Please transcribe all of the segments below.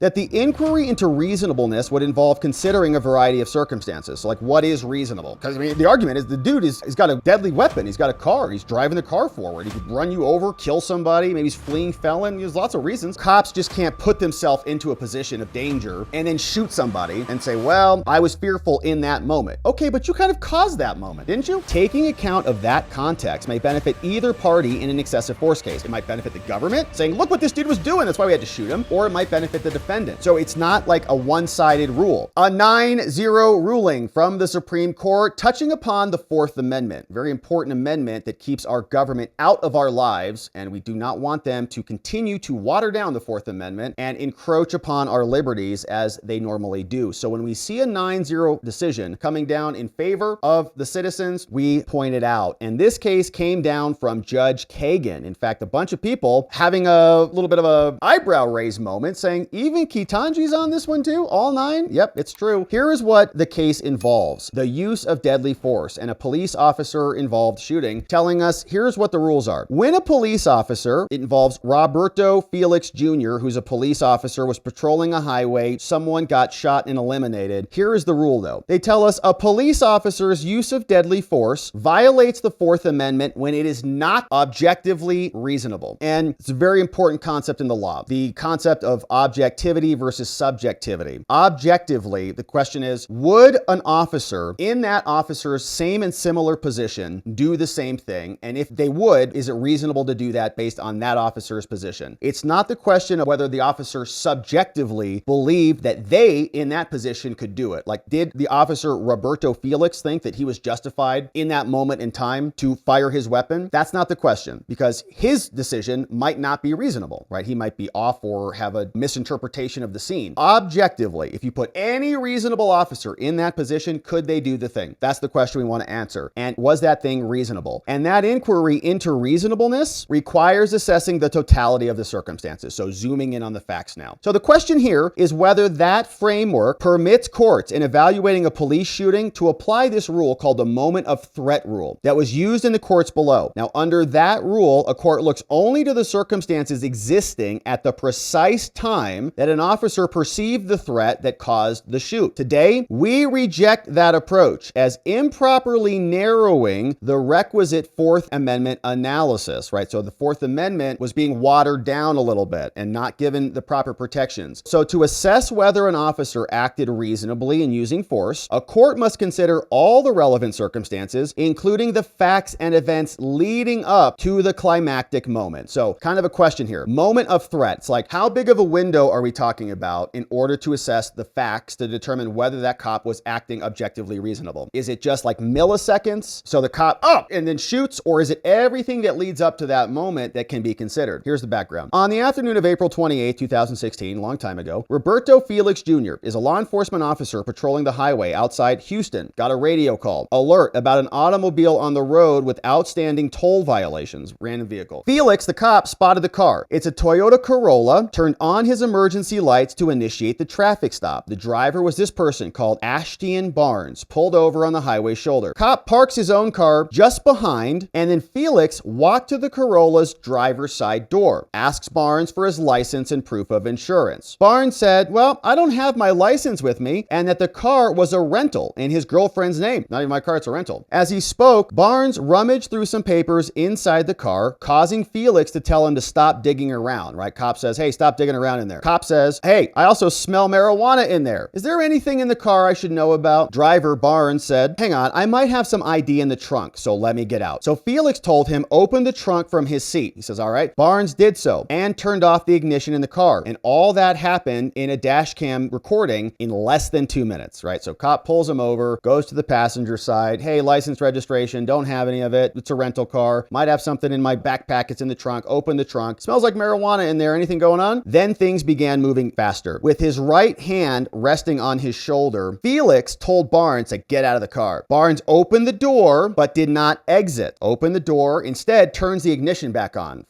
that the inquiry into reasonableness would involve considering a variety of circumstances. So like, what is reasonable? Because I mean, the argument is the dude he's got a deadly weapon. He's got a car. He's driving the car forward. He could run you over, kill somebody. Maybe he's fleeing felon. There's lots of reasons. Cops just can't put themselves into a position of danger and then shoot somebody and say, well, I was fearful in that moment. Okay, but you kind of caused that moment, didn't you? Taking account of that context may benefit either party in an excessive force case. It might benefit the government, saying, look what this dude was doing, that's why we had to shoot him, or it might benefit the defendant. So it's not like a one-sided rule. A 9-0 ruling from the Supreme Court touching upon the Fourth Amendment. Very important amendment that keeps our government out of our lives, and we do not want them to continue to water down the Fourth Amendment and encroach upon our liberties as they normally do. So when we see a 9-0 decision coming down in favor of the citizens, we point it out. And this case came down from Judge Kagan. In fact, a bunch of people having a little bit of a eyebrow raise moment saying, even Ketanji's on this one too? All 9? Yep, it's true. Here is what the case involves. The use of deadly force and a police officer involved shooting, telling us here's what the rules are. When a police officer, it involves Roberto Felix Jr., who's a police officer, was patrolling a highway, someone got shot and eliminated. Here is the rule though. They tell us a police officer's use of deadly force violates the Fourth Amendment when it is not objectively reasonable. And it's a very important concept in the law. The concept of objectivity versus subjectivity. Objectively, the question is, would an officer in that officer's same and similar position do the same thing? And if they would, is it reasonable to do that based on that officer's position? It's not the question of whether the officer subjectively believed that they in that position could do it. Like, did the officer Roberto Felix think that he was justified in that moment in time to fire his weapon? That's not the question, because his decision might not be reasonable, right? He might be off or have a misinterpretation of the scene. Objectively, if you put any reasonable officer in that position, could they do the thing? That's the question we want to answer. And was that thing reasonable? And that inquiry into reasonableness requires assessing the totality of the circumstances. So zooming in on the facts now. So the question here is whether that framework permits courts in evaluating a police shooting to apply this rule called the moment of threat rule that was used in the courts below. Now, under that rule, a court looks only to the circumstances existing at the precise time that an officer perceived the threat that caused the shoot. Today, we reject that approach as improperly narrowing the requisite Fourth Amendment analysis, right? So the Fourth Amendment was being watered down a little bit and not given the proper protections. So to assess whether an officer acted reasonably in using force, a court must consider all the relevant circumstances, including the facts and events leading up to the climactic moment. So kind of a question here. Moment of threat. It's like, how big of a window are we talking about in order to assess the facts to determine whether that cop was acting objectively reasonable? Is it just like milliseconds? So the cop up and then shoots, or is it everything that leads up to that moment that can be considered? Here's the background. On the afternoon of April 28, 2016, long time ago, Roberto Felix Jr. is a law enforcement officer patrolling the highway outside Houston. Got a radio call. Alert about an automobile on the road with outstanding toll violations. Random vehicle. Felix, the cop, spotted the car. It's a Toyota Corolla, turned on his emergency lights to initiate the traffic stop. The driver was this person called Ashton Barnes, pulled over on the highway shoulder. Cop parks his own car just behind, and then Felix walked to the Corolla's driver's side door, asks Barnes for his license and proof of insurance. Barnes said, well, I don't have my license with me, and that the car was a rental in his girlfriend's name. Not even my car, it's a rental. As he spoke, Barnes rummaged through some papers inside the car, causing Felix to tell him to stop digging around, right? Cop says, hey, stop digging around in there. Cop says, hey, I also smell marijuana in there. Is there anything in the car I should know about? Driver Barnes said, hang on, I might have some ID in the trunk, so let me get out. So Felix told him, open the trunk from his seat. He says, all right. Barnes did so and turned off the ignition in the car. And all that happened in a dash cam recording in less than 2 minutes, right? So cop pulls him over, goes to the passenger side. Hey, license, registration, don't have any of it. It's a rental car. Might have something in my backpack. It's in the trunk. Open the trunk. Smells like marijuana in there. Anything going on? Then things began moving faster. With his right hand resting on his shoulder, Felix told Barnes to get out of the car. Barnes opened the door, but did not exit. Opened the door, instead turns the ignition back on.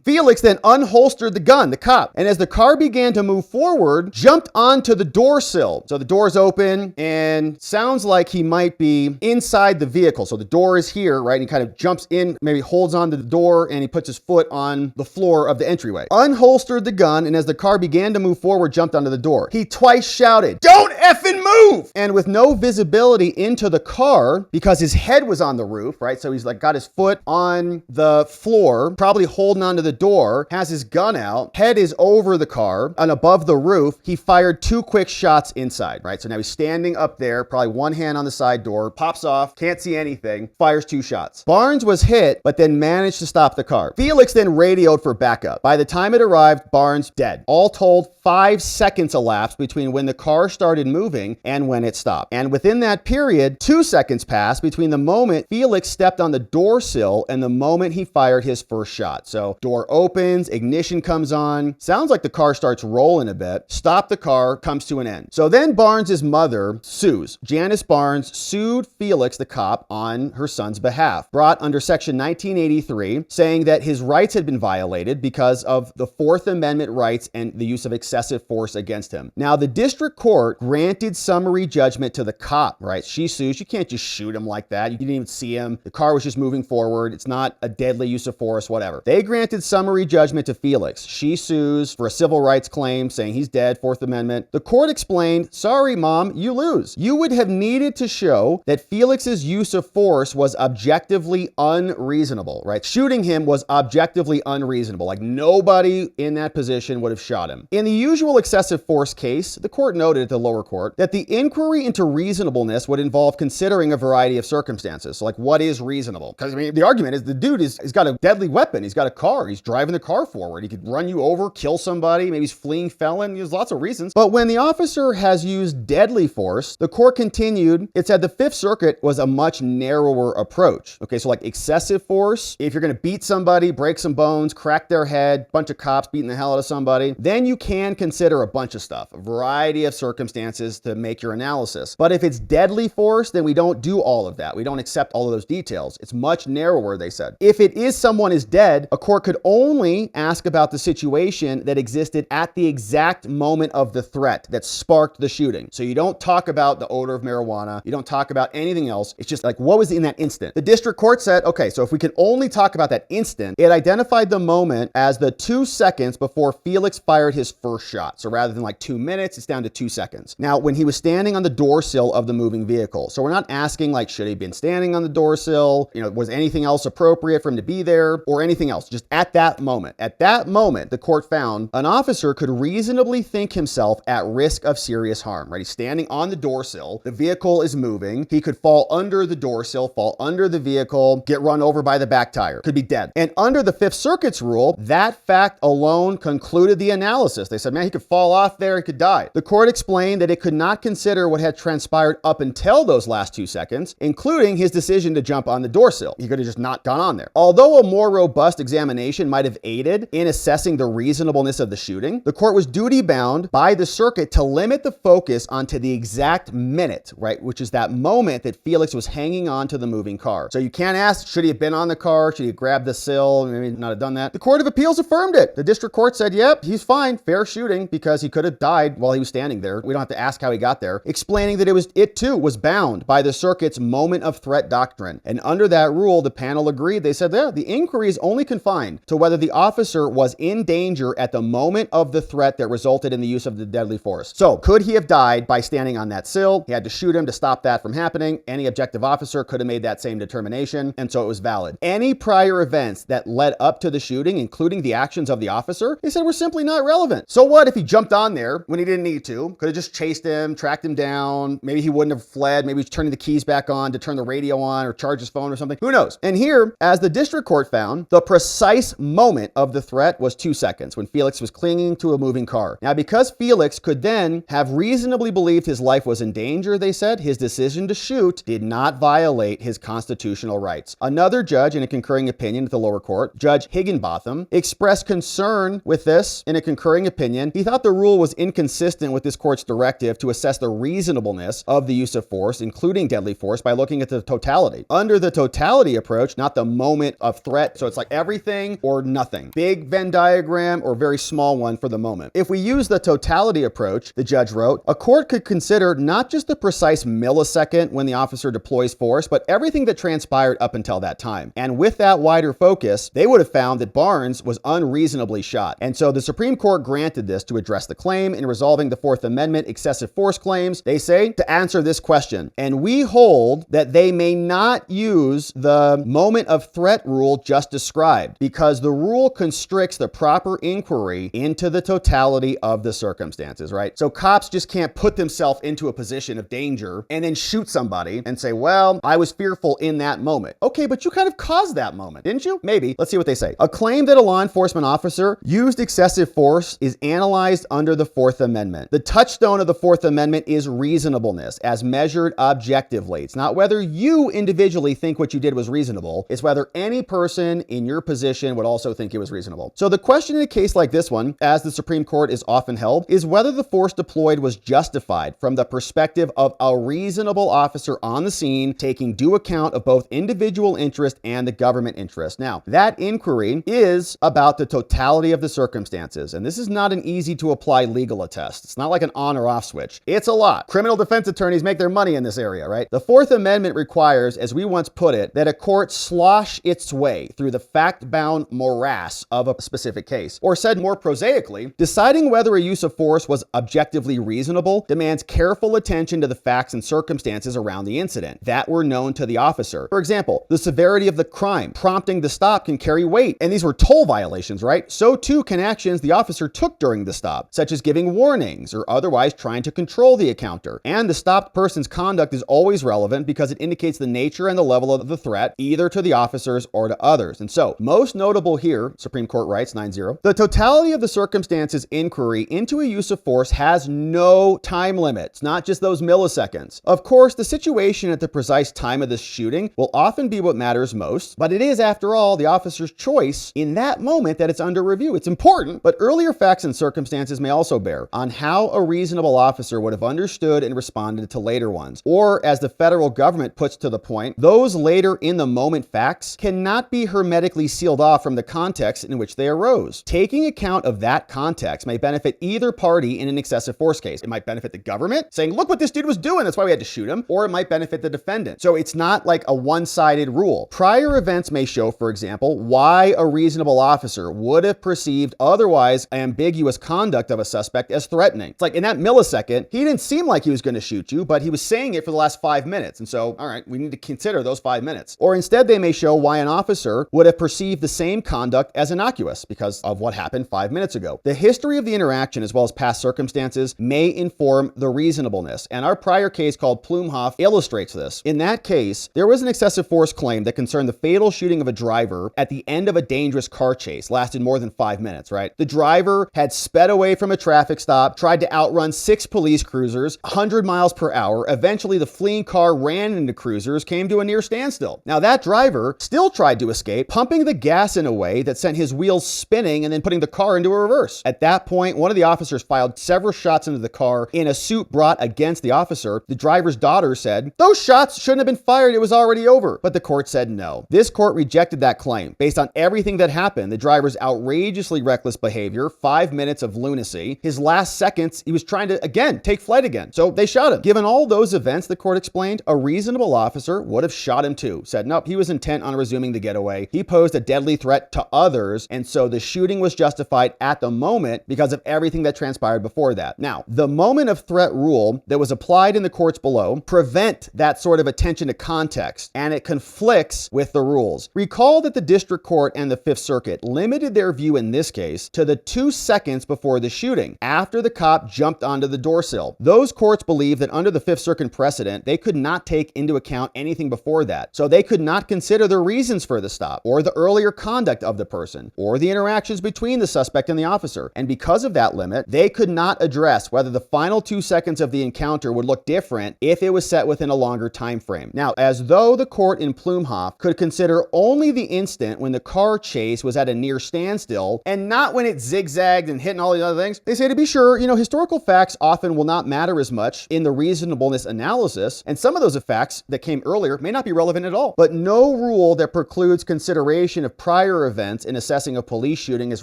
Felix then unholstered the gun, the cop, and as the car began to move forward, jumped onto the door sill. So the door's open and sounds like he might be inside the vehicle. So the door is here, right? And he kind of jumps in, maybe holds onto the door, and he puts his foot on the floor of the entryway. Unholstered the gun, and as the car began began to move forward, jumped onto the door. He twice shouted, "Don't effing move!" And with no visibility into the car, because his head was on the roof, right? So he's like got his foot on the floor, probably holding onto the door, has his gun out, head is over the car and above the roof. He fired 2 quick shots inside, right? So now he's standing up there, probably one hand on the side door, pops off, can't see anything, fires 2 shots. Barnes was hit, but then managed to stop the car. Felix then radioed for backup. By the time it arrived, Barnes dead. All told, 5 seconds elapsed between when the car started moving and when it stopped. And within that period, 2 seconds passed between the moment Felix stepped on the door sill and the moment he fired his first shot. So door opens, ignition comes on, sounds like the car starts rolling a bit, stop the car, comes to an end. So then Barnes's mother sues. Janice Barnes sued Felix, the cop, on her son's behalf, brought under Section 1983, saying that his rights had been violated because of the Fourth Amendment rights and the use of excessive force against him. Now, the district court granted summary judgment to the cop, right? She sues. You can't just shoot him like that. You didn't even see him. The car was just moving forward. It's not a deadly use of force, whatever. They granted summary judgment to Felix. She sues for a civil rights claim, saying he's dead, Fourth Amendment. The court explained, sorry, mom, you lose. You would have needed to show that Felix's use of force was objectively unreasonable, right? Shooting him was objectively unreasonable. Like nobody in that position would have shot him. In the usual excessive force case, the court noted at the lower court that the inquiry into reasonableness would involve considering a variety of circumstances. So like what is reasonable? Because I mean, the argument is the dude he's got a deadly weapon. He's got a car. He's driving the car forward. He could run you over, kill somebody. Maybe he's fleeing felon. There's lots of reasons. But when the officer has used deadly force, the court continued, it said the Fifth Circuit was a much narrower approach. Okay, so like excessive force, if you're going to beat somebody, break some bones, crack their head, bunch of cops beating the hell out of somebody, then you can consider a bunch of stuff, a variety of circumstances to make your analysis. But if it's deadly force, then we don't do all of that. We don't accept all of those details. It's much narrower, they said. If it is someone is dead, a court could only ask about the situation that existed at the exact moment of the threat that sparked the shooting. So you don't talk about the odor of marijuana. You don't talk about anything else. It's just like, what was in that instant? The district court said, okay, so if we can only talk about that instant, it identified the moment as the 2 seconds before Felix fired his first shot. So rather than like 2 minutes, it's down to 2 seconds. Now, when he was standing on the door sill of the moving vehicle. So we're not asking like, should he have been standing on the door sill? You know, was anything else appropriate for him to be there or anything else? Just at that moment. At that moment, the court found an officer could reasonably think himself at risk of serious harm, right? He's standing on the door sill. The vehicle is moving. He could fall under the door sill, fall under the vehicle, get run over by the back tire, could be dead. And under the Fifth Circuit's rule, that fact alone concluded the analysis. They said, man, he could fall off there, he could die. The court explained that it could not consider what had transpired up until those last 2 seconds, including his decision to jump on the door sill. He could have just not gone on there. Although a more robust examination might have aided in assessing the reasonableness of the shooting, the court was duty-bound by the circuit to limit the focus onto the exact minute, right, which is that moment that Felix was hanging on to the moving car. So you can't ask, should he have been on the car? Should he have grabbed the sill? Maybe not have done that. The Court of Appeals affirmed it. The district court said, yep, he's fine, fair shooting, because he could have died while he was standing there. We don't have to ask how he got there, explaining that it too was bound by the circuit's moment of threat doctrine. And under that rule, the panel agreed. They said, yeah, the inquiry is only confined to whether the officer was in danger at the moment of the threat that resulted in the use of the deadly force. So could he have died by standing on that sill? He had to shoot him to stop that from happening. Any objective officer could have made that same determination, and so it was valid. Any prior events that led up to the shooting, including the actions of the officer, they said were simply not relevant. So what if he jumped on there when he didn't need to? Could have just chased him, tracked him down. Maybe he wouldn't have fled. Maybe he's turning the keys back on to turn the radio on or charge his phone or something. Who knows? And here, as the district court found, the precise moment of the threat was 2 seconds when Felix was clinging to a moving car. Now, because Felix could then have reasonably believed his life was in danger, they said, his decision to shoot did not violate his constitutional rights. Another judge in a concurring opinion at the lower court, Judge Higginbotham, expressed concern with this in a concurring opinion. He thought the rule was inconsistent with this court's direct objective to assess the reasonableness of the use of force, including deadly force, by looking at the totality. Under the totality approach, not the moment of threat, so it's like everything or nothing. Big Venn diagram or very small one for the moment. If we use the totality approach, the judge wrote, a court could consider not just the precise millisecond when the officer deploys force, but everything that transpired up until that time. And with that wider focus, they would have found that Barnes was unreasonably shot. And so the Supreme Court granted this to address the claim in resolving the Fourth Amendment excessive force claims. They say to answer this question, and we hold that they may not use the moment of threat rule just described because the rule constricts the proper inquiry into the totality of the circumstances, right? So cops just can't put themselves into a position of danger and then shoot somebody and say, well, I was fearful in that moment. Okay, but you kind of caused that moment, didn't you? Maybe. Let's see what they say. A claim that a law enforcement officer used excessive force is analyzed under the Fourth Amendment. The touchstone of the Fourth Amendment is reasonableness as measured objectively. It's not whether you individually think what you did was reasonable. It's whether any person in your position would also think it was reasonable. So the question in a case like this one, as the Supreme Court is often held, is whether the force deployed was justified from the perspective of a reasonable officer on the scene, taking due account of both individual interest and the government interest. Now, that inquiry is about the totality of the circumstances, and this is not an easy to apply legal test. It's not like an on or off switch. It's a lot. Criminal defense attorneys make their money in this area, right? The Fourth Amendment requires, as we once put it, that a court slosh its way through the fact-bound morass of a specific case. Or said more prosaically, deciding whether a use of force was objectively reasonable demands careful attention to the facts and circumstances around the incident that were known to the officer. For example, the severity of the crime prompting the stop can carry weight, and these were toll violations, right? So too can actions the officer took during the stop, such as giving warnings or otherwise trying to control the encounter. And the stopped person's conduct is always relevant because it indicates the nature and the level of the threat, either to the officers or to others. And so, most notable here, Supreme Court writes 9-0, the totality of the circumstances inquiry into a use of force has no time limits, not just those milliseconds. Of course, the situation at the precise time of the shooting will often be what matters most, but it is, after all, the officer's choice in that moment that it's under review. It's important, but earlier facts and circumstances may also bear on how a reasonable officer would have understood and responded to later ones. Or, as the federal government puts to the point, those later in the moment facts cannot be hermetically sealed off from the context in which they arose. Taking account of that context may benefit either party in an excessive force case. It might benefit the government, saying, look what this dude was doing, that's why we had to shoot him, or it might benefit the defendant. So it's not like a one-sided rule. Prior events may show, for example, why a reasonable officer would have perceived otherwise ambiguous conduct of a suspect as threatening. It's like in that millisecond, he didn't seem like he was going to shoot you, but he was saying it for the last 5 minutes. And so, all right, we need to consider those 5 minutes. Or instead, they may show why an officer would have perceived the same conduct as innocuous because of what happened 5 minutes ago. The history of the interaction, as well as past circumstances, may inform the reasonableness. And our prior case called Plumhoff illustrates this. In that case, there was an excessive force claim that concerned the fatal shooting of a driver at the end of a dangerous car chase, lasted more than 5 minutes, right? The driver had sped away from a traffic stop, tried to outrun 6 police cruisers, 100 miles per hour. Eventually, the fleeing car ran into cruisers, came to a near standstill. Now, that driver still tried to escape, pumping the gas in a way that sent his wheels spinning and then putting the car into a reverse. At that point, one of the officers fired several shots into the car in a suit brought against the officer. The driver's daughter said, those shots shouldn't have been fired, it was already over. But the court said no. This court rejected that claim based on everything that happened. The driver's outrageously reckless behavior, 5 minutes of lunacy. His last seconds, he was trying to, again, take flight again. So they shot him. Given all those events, the court explained, a reasonable officer would have shot him too. Said, nope, he was intent on resuming the getaway. He posed a deadly threat to others, and so the shooting was justified at the moment because of everything that transpired before that. Now, the moment of threat rule that was applied in the courts below prevent that sort of attention to context, and it conflicts with the rules. Recall that the district court and the Fifth Circuit limited their view in this case to the 2 seconds before the shooting, after the cop jumped onto the door sill. Those courts believe that under the Fifth Circuit precedent, they could not take into account anything before that. So they could not consider the reasons for the stop, or the earlier conduct of the person, or the interactions between the suspect and the officer. And because of that limit, they could not address whether the final 2 seconds of the encounter would look different if it was set within a longer time frame. Now, as though the court in Plumhoff could consider only the instant when the car chase was at a near standstill and not when it zigzagged and hitting all these other things, they say to be sure, historical facts often will not matter as much in the reasonableness analysis, and some of those effects that came earlier may not be relevant at all. But no rule that precludes consideration of prior events in assessing a police shooting is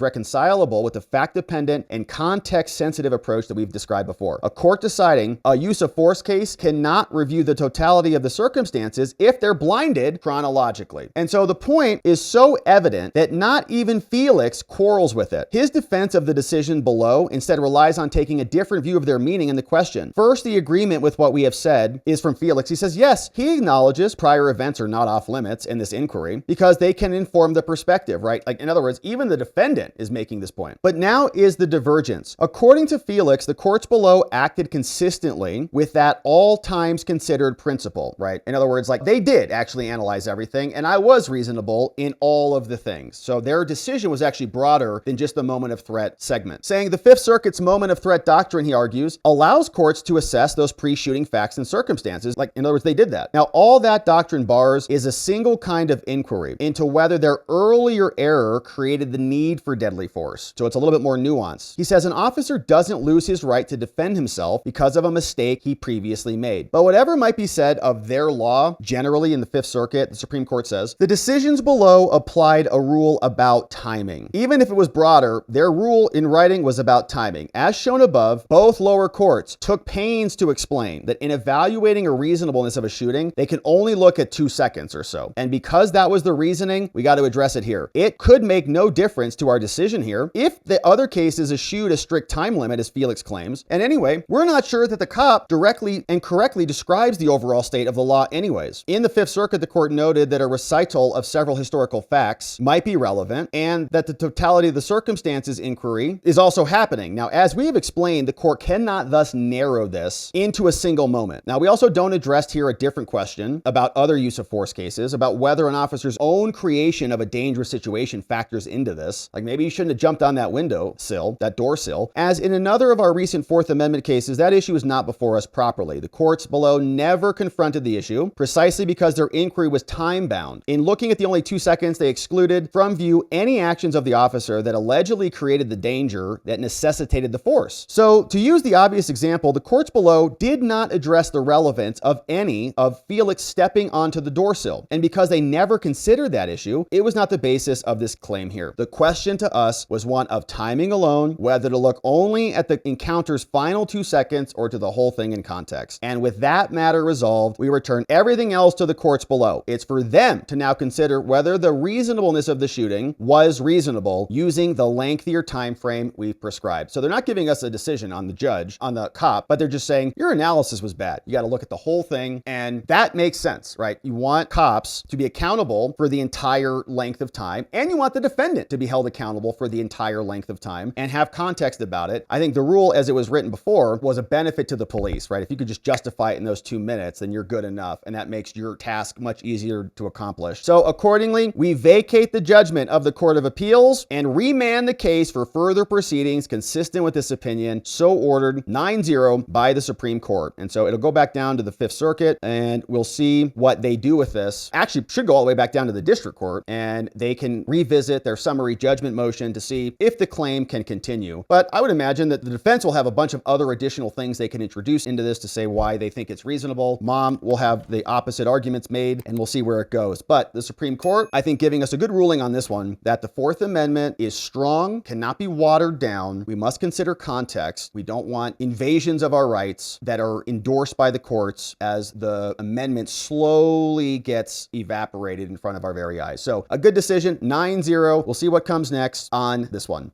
reconcilable with the fact-dependent and context-sensitive approach that we've described before. A court deciding a use of force case cannot review the totality of the circumstances if they're blinded chronologically. And so the point is so evident that not even Felix quarrels with it. His defense of the decision below instead relies on taking a different view of their meaning in the question. First, the agreement with what we have said is from Felix. He says, yes, he acknowledges prior events are not off limits in this inquiry because they can inform the perspective, right? Like, in other words, even the defendant is making this point. But now is the divergence. According to Felix, the courts below acted consistently with that all times considered principle, right? In other words, like, they did actually analyze everything, and I was reasonable in all of the things. So their decision was actually broader than just the moment of threat segment. Saying the Fifth Circuit's moment of threat doctrine, he argues, allows courts to assess those pre-shooting facts and circumstances. Like, in other words, they did that. Now, all that doctrine bars is a single kind of inquiry into whether their earlier error created the need for deadly force. So it's a little bit more nuanced. He says an officer doesn't lose his right to defend himself because of a mistake he previously made. But whatever might be said of their law, generally in the Fifth Circuit, the Supreme Court says, the decisions below applied a rule about timing. Even if it was broader, their rule in writing was about timing. As shown above, both lower courts took pains to explain that in evaluating a reasonableness of a shooting, they can only look at 2 seconds or so. And because that was the reasoning, we got to address it here. It could make no difference to our decision here if the other cases eschewed a strict time limit, as Felix claims. And anyway, we're not sure that the cop directly and correctly describes the overall state of the law anyways. In the Fifth Circuit, the court noted that a recital of several historical facts might be relevant and that the totality of the circumstances inquiry is also happening. Now, as we have explained, the court cannot thus narrow this into a single moment. Now, we also don't address here a different question about other use of force cases, about whether an officer's own creation of a dangerous situation factors into this. Like, maybe you shouldn't have jumped on that window sill, that door sill. As in another of our recent Fourth Amendment cases, that issue is not before us properly. The courts below never confronted the issue precisely because their inquiry was time-bound. In looking at the only 2 seconds, they excluded from view any actions of the officer that allegedly created the danger that necessitated the force. So, to use the obvious example, the courts below did not address the relevance of any of Felix stepping onto the door sill. And because they never considered that issue, it was not the basis of this claim here. The question to us was one of timing alone, whether to look only at the encounter's final 2 seconds or to the whole thing in context. And with that matter resolved, we return everything else to the courts below. It's for them to now consider whether the reasonableness of the shooting was reasonable using the lengthier time frame we've prescribed. So they're not giving us a decision on the judge, on the cop, but they're just saying your analysis was bad. You got to look at the whole thing, and that makes sense, right? You want cops to be accountable for the entire length of time, and you want the defendant to be held accountable for the entire length of time and have context about it. I think the rule as it was written before was a benefit to the police, right? If you could just justify it in those 2 minutes, then you're good enough, and that makes your task much easier to accomplish. So accordingly, we vacate the judgment of the Court of Appeals and remand the case for further proceedings consistent with this opinion, so ordered 9-0 by the Supreme Court. And so it'll go back down to the Fifth Circuit, and we'll see what they do with this. Actually, should go all the way back down to the district court, and they can revisit their summary judgment motion to see if the claim can continue. But I would imagine that the defense will have a bunch of other additional things they can introduce into this to say why they think it's reasonable. Mom will have the opposite arguments made, and we'll see where it goes. But the Supreme Court, I think, giving us a good ruling on this one, that the Fourth Amendment is strong, cannot be watered down. We must consider context. We don't want invasions of our rights that are endorsed by the courts as the amendment slowly gets evaporated in front of our very eyes. So a good decision, 9-0. We'll see what comes next on this one.